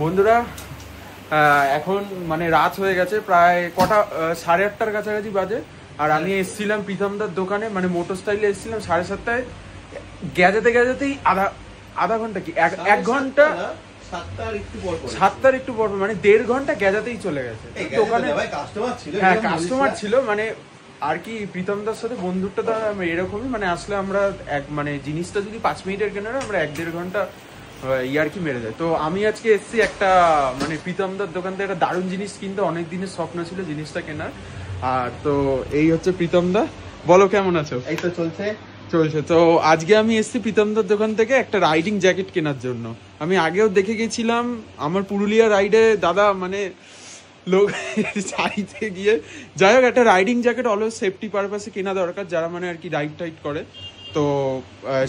বন্ধুরা এখন মানে রাত হয়ে গেছে, প্রায় কটা 8:30টার কাছাকাছি বাজে। আর আমি এসেছিলাম প্রীতমদার দোকানে, মানে মোটর স্টাইলে এসেছিলাম 7:30টায়। গেজাতেই আধা ঘন্টা কি 1 ঘন্টা, 7টার একটু পর মানে 1.5 ঘন্টা গেজাতেই চলে গেছে দোকানে। হ্যাঁ, কাস্টমার ছিল মানে আর কি। প্রীতমদার সাথে বন্ধুত্বটা এরকমই, মানে আসলে আমরা মানে জিনিসটা যদি 5 মিনিটের কেনার আমরা 1-1.5 ঘন্টা ইয়ার কি মেরে যায়। তো আমি আজকে এসেছি একটা মানে প্রীতমদার দোকান থেকে একটা দারুণ জিনিস কিনতে, অনেক দিনের স্বপ্ন ছিল জিনিসটা কেনার। আর তো এই হচ্ছে প্রীতমদা, বলো কেমন আছো? এই তো চলছে। তো আজকে আমি এসেছি প্রীতমদার দোকান থেকে একটা রাইডিং জ্যাকেট কেনার জন্য। আমি আগেও দেখে গেছিলাম আমার পুরুলিয়া রাইডে, দাদা মানে লোক চাইতে গিয়ে। যাই হোক, একটা রাইডিং জ্যাকেট অলওয়েজ সেফটি পারপাসে কেনা দরকার, যারা মানে আর কি রাইড টাইড করে। তো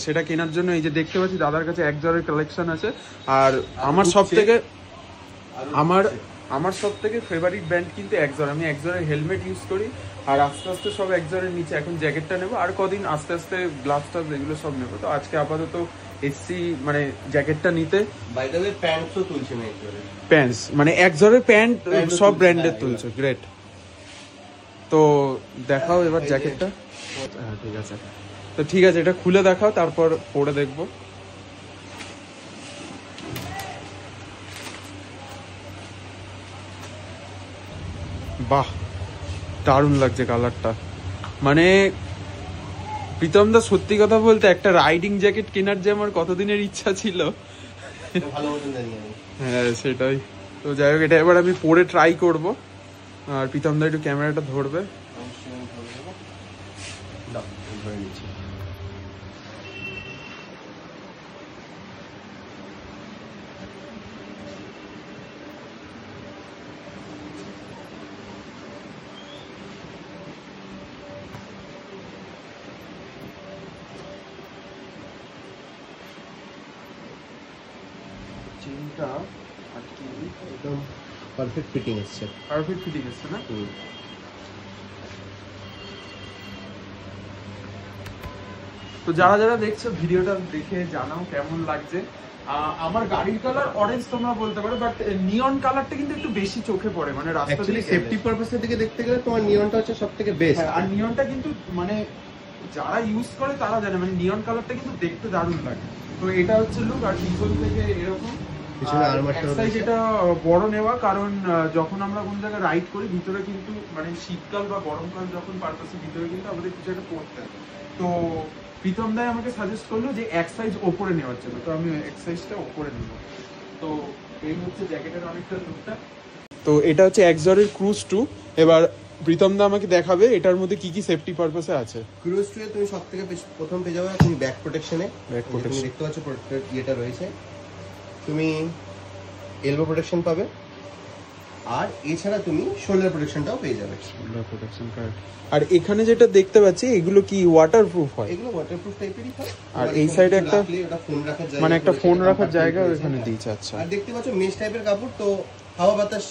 সেটা কেনার জন্য এই যে দেখতে পাচ্ছি দাদার কাছে এক জোড়ের কালেকশন আছে। আর আমার সব থেকে ফেভারিট ব্র্যান্ড কিন্তু একজোর। আমি একজোরের হেলমেট ইউজ করি, আর আস্তে আস্তে সব একজোরের নিচে এখন জ্যাকেটটা নেবো, আর কদিন আস্তে আস্তে গ্লাভস টাভস এগুলো সব নেবো। তো আজকে আপাতত এসছি মানে জ্যাকেটটা নিতে। বাই দ্য ওয়ে প্যান্টসও তুলছে না, একজোরে প্যান্টস মানে একজোরের প্যান্ট সব ব্র্যান্ডের তুলছে, গ্রেট। তো দেখাও এবার জ্যাকেটটা। হ্যাঁ ঠিক আছে, তো ঠিক আছে, এটা খুলে দেখাও, তারপর পরে দেখবো। বাহ, দারুণ লাগছে কালারটা। মানে প্রীতমদা সত্যি কথা বলতে একটা রাইডিং জ্যাকেট কেনার যে আমার কতদিনের ইচ্ছা ছিল। হ্যাঁ সেটাই। তো যাই হোক, এটা এবার আমি পরে ট্রাই করব। আর প্রীতমদা একটু ক্যামেরাটা ধরবে। চেনটা আর কি একদম পারফেক্ট ফিটিং এসছে। পারফেক্ট ফিটিং এসছে না? তো যারা যারা দেখছো ভিডিওটা দেখে জানাও কেমন লাগছে। আমার গাড়ির কালার অরেঞ্জ তোমরা বলতে পারো, বাট নিয়ন কালারটা কিন্তু একটু বেশি চোখে পড়ে, মানে রাস্তা দিয়ে সেফটি পারপাসের দিকে দেখতে গেলে তোমার নিয়নটা হচ্ছে সবথেকে বেস্ট। আর নিয়নটা কিন্তু মানে যারা ইউজ করে তারা জানে, মানে নিয়ন কালারটা কিন্তু দেখতে দারুণ লাগে। তো এটা হচ্ছে লুক, আর পিছন থেকে এরকম এটা বড় নেওয়া, কারণ যখন আমরা কোন জায়গায় রাইড করি ভিতরে কিন্তু মানে শীতকাল বা গরমকাল যখন পারপাসে ভিতরে কিন্তু আমাদের কিছু একটা পড়তে হয়। তো প্রীতম দাই আমাকে সাজেস্ট করলো যে এক সাইজ ওপরে নেওয়ার জন্য, তো আমি এক সাইজটা ওপরে নেব। তো এই হচ্ছে জ্যাকেটের অনেকটা লুকটা। তো এটা হচ্ছে একজরের ক্রুজ 2। এবার প্রীতম দা আমাকে দেখাবে এটার মধ্যে কি কি সেফটি পারপাসে আছে। ক্রুজ 2 এ তুমি সবথেকে প্রথম পেয়ে যাবে তুমি ব্যাক প্রোটেকশনে। তুমি দেখতে পাচ্ছ ইয়েটা রয়েছে, তুমি এলবো প্রোটেকশন পাবে, আর এছাড়া তুমি শোল্ডার প্রোটেকশনটাও পেয়ে যাবে। Shoulder protection card. আর এখানে যেটা দেখতে পাচ্ছি এগুলো কি ওয়াটারপ্রুফ হয়? এগুলো ওয়াটারপ্রুফ টাইপেরই হয়। আর এই সাইডে একটা ফোন রাখার জায়গা, মানে একটা ফোন রাখার জায়গা এখানে দিয়েছে। আচ্ছা, আর দেখতে পাচ্ছ মেশ টাইপের কাপড়, তো হাওয়া বাতাস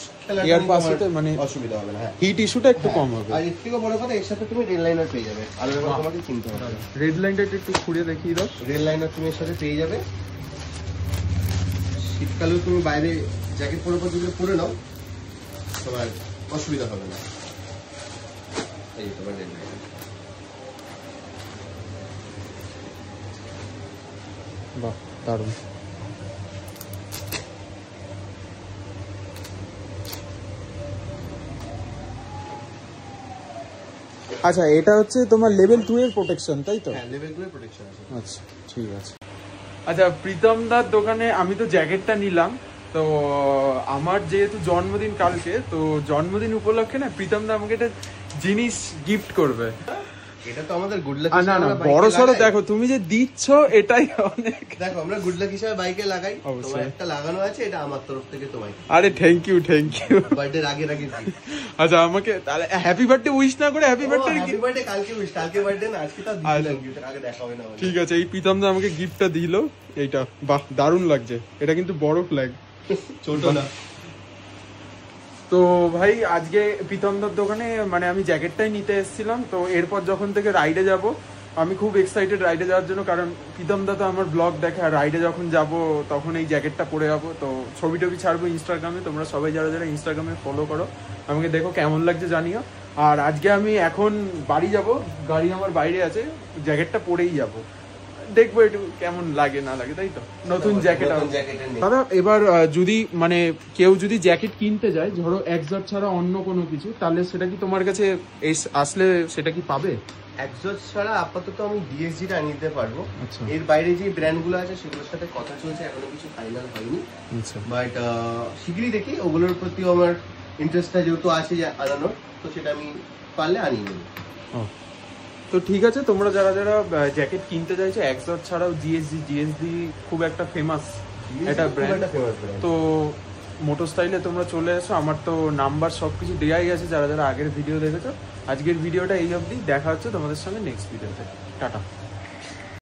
এয়ার পাসেতে মানে অসুবিধা হবে না। হ্যাঁ, হিট ইস্যুটা একটু কম হবে। আর এর থেকে বড় কথা এর সাথে তুমি রেড লাইনার পেয়ে যাবে। আর তোমাকে কিনতে হবে রেড লাইনটা একটু ঘুরিয়ে দেখিয়ে দাও। রেড লাইনার তুমি এর সাথে পেয়ে যাবে। শীতকালেও তুমি বাইরে জ্যাকেট পরে পরে নাও, তোমার অসুবিধা হবে না। এই তোমার রেড লাইনার। বাহ, দারুণ। আচ্ছা, এটা হচ্ছে তোমার লেভেল 2 এর প্রোটেকশন, তাই তো? হ্যাঁ, লেভেল 2 এর প্রোটেকশন আছে। আচ্ছা, ঠিক আছে। আচ্ছা, প্রীতমদার দোকানে আমি তো জ্যাকেটটা নিলাম। তো আমার যেহেতু জন্মদিন কালকে, তো জন্মদিন উপলক্ষে না প্রীতমদা আমাকে একটা জিনিস গিফট করবে। এটা তো আমাদের গুড লাক। না না, বড় সরো দেখো তুমি যে দিচ্ছ, এটাই অনেক। দেখো আমরা গুড লাক হিসেবে বাইকে লাগাই, তোমার একটা লাগানো আছে, এটা আমার তরফ থেকে তোমায়। আরে থ্যাংক ইউ বার্থডে আগে আগে। আচ্ছা, আমাকে তাহলে হ্যাপি বার্থডে উইশ না করে হ্যাপি বার্থডে কালকে উইশ, কালকে বার্থডে না, আজকে তো আগে দেখা হবে না। ঠিক আছে, এই প্রীতমদা আমাকে গিফটটা দিল এইটা। বাহ, দারুণ লাগছে। এটা কিন্তু বড় ফ্ল্যাগ, ছোট না। তো ভাই আজকে প্রীতমদার দোকানে মানে আমি জ্যাকেটটাই নিতে এসেছিলাম। তো এরপর যখন থেকে রাইডে যাব, আমি খুব এক্সাইটেড রাইডে যাওয়ার জন্য, কারণ প্রীতম দা তো আমার ব্লগ দেখে, আর রাইডে যখন যাব তখন এই জ্যাকেটটা পরে যাবো। তো ছবি টবি ছাড়বো ইনস্টাগ্রামে, তোমরা সবাই যারা যারা ইনস্টাগ্রামে ফলো করো আমাকে দেখো, কেমন লাগছে জানিও। আর আজকে আমি এখন বাড়ি যাব, গাড়ি আমার বাইরে আছে, জ্যাকেটটা পরেই যাব, দেখবো একটু কেমন লাগে না লাগে, তাই তো। নতুন জ্যাকেট দাদা, এবার যদি মানে কেউ যদি জ্যাকেট কিনতে যায়, ধরো এক্সজট ছাড়া অন্য কোনো কিছু, তাহলে সেটা কি তোমার কাছে আসলে সেটা কি পাবে? এক্সজট ছাড়া আপাতত আমি ডিএসজি টা আনিয়ে দিতে পারবো। আচ্ছা। এর বাইরে যে ব্র্যান্ড গুলো আছে সেগুলোর সাথে কথা চলছে, এখনো কিছু ফাইনাল হয়নি। আচ্ছা। বাট শিগগিরই দেখি, ওগুলোর প্রতিও আমার ইন্টারেস্টটা যেহেতু আছে আনানোর, তো সেটা আমি পারলে আনিয়ে নেব। তো ঠিক আছে, তোমরা যারা যারা জ্যাকেট কিনতে চাইছো এক্সজট ছাড়াও জিএসডি খুব একটা ফেমাস একটা ব্র্যান্ড, তো মোটো স্টাইলে তোমরা চলে এসো। আমার তো নাম্বার সবকিছু দেওয়াই আছে, যারা যারা আগের ভিডিও দেখেছো। আজকের ভিডিওটা এই অবধি, দেখা হচ্ছে তোমাদের সঙ্গে নেক্সট ভিডিওতে। টাটা।